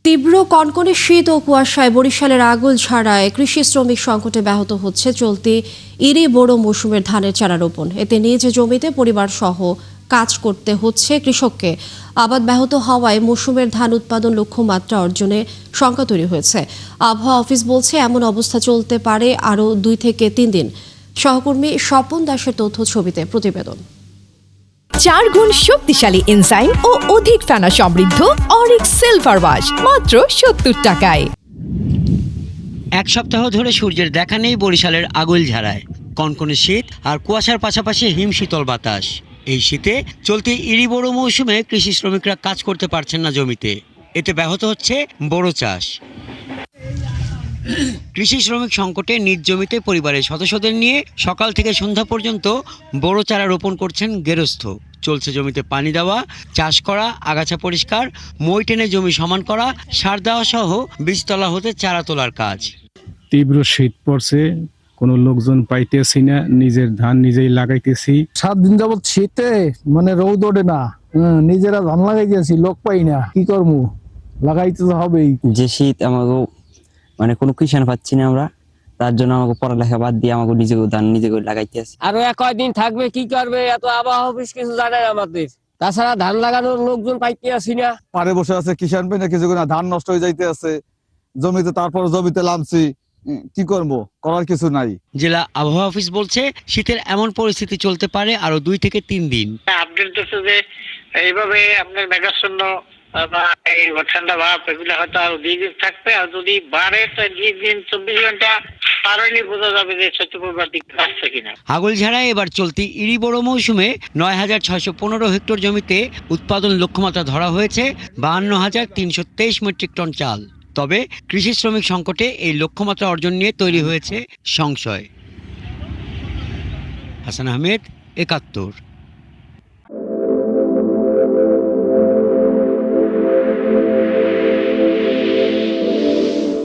তীব্র কনকনে শীত ও কুয়াশায় বরিশালের আগৈলঝাড়ায় কৃষি শ্রমিক সংকটে ব্যাহত হচ্ছে চলতি ইরি বোরো মৌসুমের ধানের চারা রোপণ। এতে নিজ জমিতে পরিবার সহ কাজ করতে হচ্ছে কৃষককে। আবাদ ব্যাহত হওয়ায় মৌসুমের ধান উৎপাদন লক্ষ্যমাত্রা অর্জনে শঙ্কা তৈরি হয়েছে। আবহাওয়া অফিস বলছে এমন অবস্থা চলতে পারে আরও 2 থেকে 3 দিন। সহকর্মী স্বপন দাসের তথ্য ছবিতে প্রতিবেদন। 4 গুণ শক্তিশালী এনজাইম ও অধিক ফেনা সমৃদ্ধ অরিক সিলভার ওয়াশ মাত্র 70 টাকায়। এক সপ্তাহ ধরে সূর্যের দেখা নেই বরিশালের আগৈলঝাড়ায়। কনকনে শীত আর কুয়াশার পাশাপাশি হিমশীতল বাতাস। এই শীতে চলতি ইরি বোরো মৌসুমে কৃষি শ্রমিকরা কাজ করতে পারছেন না জমিতে। এতে ব্যাহত হচ্ছে বোরো চাষ। কৃষি শ্রমিক সংকটে নিজ জমিতে পরিবারের সদস্যদের নিয়ে সকাল থেকে সন্ধ্যা পর্যন্ত বোরো চারা রোপণ করছেন গেরস্থ। চলছে জমিতে পানি দেওয়া, চাষ করা, আগাছা পরিষ্কার, মই টেনে জমি সমান করা, সার দেওয়া সহ বীজতলা হতে চারা তোলার কাজ। তীব্র শীত পড়ছে, কোনো লোকজন পাইতেছি না, নিজের ধান নিজেই লাগাইতেছি। 7 দিন যাবত শীতে রোদ ওঠে না, নিজেরা ধান লাগাই গেছি, লোক পাই না, কি করবো, লাগাইতে তো হবেই। যে শীত আমাকে কোনো কিষান পাচ্ছি না আমরা, তার জন্য আমাকে পড়ালেখা বাদ দিয়ে আমাকে নিজেকে ধান নিজে করে লাগাইতে আছে। আরো কয়দিন থাকবে, কি করবে, এত আবহাওয়া অফিস কিছু জানে না আমাদের। তাছাড়া ধান লাগানোর লোকজন পাইতে আসি না। পারে বসে আছে, কিষান পাই না, কিছু না, ধান নষ্ট হয়ে যাইতে আছে জমিতে, তারপর জমিতে নামছি, কি করবো, করার কিছু নাই। জেলা আবহাওয়া অফিস বলছে শীতের এমন পরিস্থিতি চলতে পারে আরো 2 থেকে 3 দিন। আপডেট দিচ্ছে যে এইভাবে আপনার মেঘাচ্ছন্ন বা এই ঠান্ডা ভাব এগুলো হয়তো আরো 2 দিন থাকবে। আর যদি বাড়ে তো 2 দিন 24 ঘন্টা পার হইলে বোঝা যাবে যে শৈত্যপ্রবাহ দিকটা আসছে কিনা। আগৈলঝাড়ায় এবার চলতি ইরি বোরো মৌসুমে 9,615 হেক্টর জমিতে উৎপাদন লক্ষ্যমাত্রা ধরা হয়েছে 52,323 মেট্রিক টন চাল। তবে কৃষি শ্রমিক সংকটে এই লক্ষ্যমাত্রা অর্জন নিয়ে তৈরি হয়েছে সংশয়। হাসান আহমেদ, 71।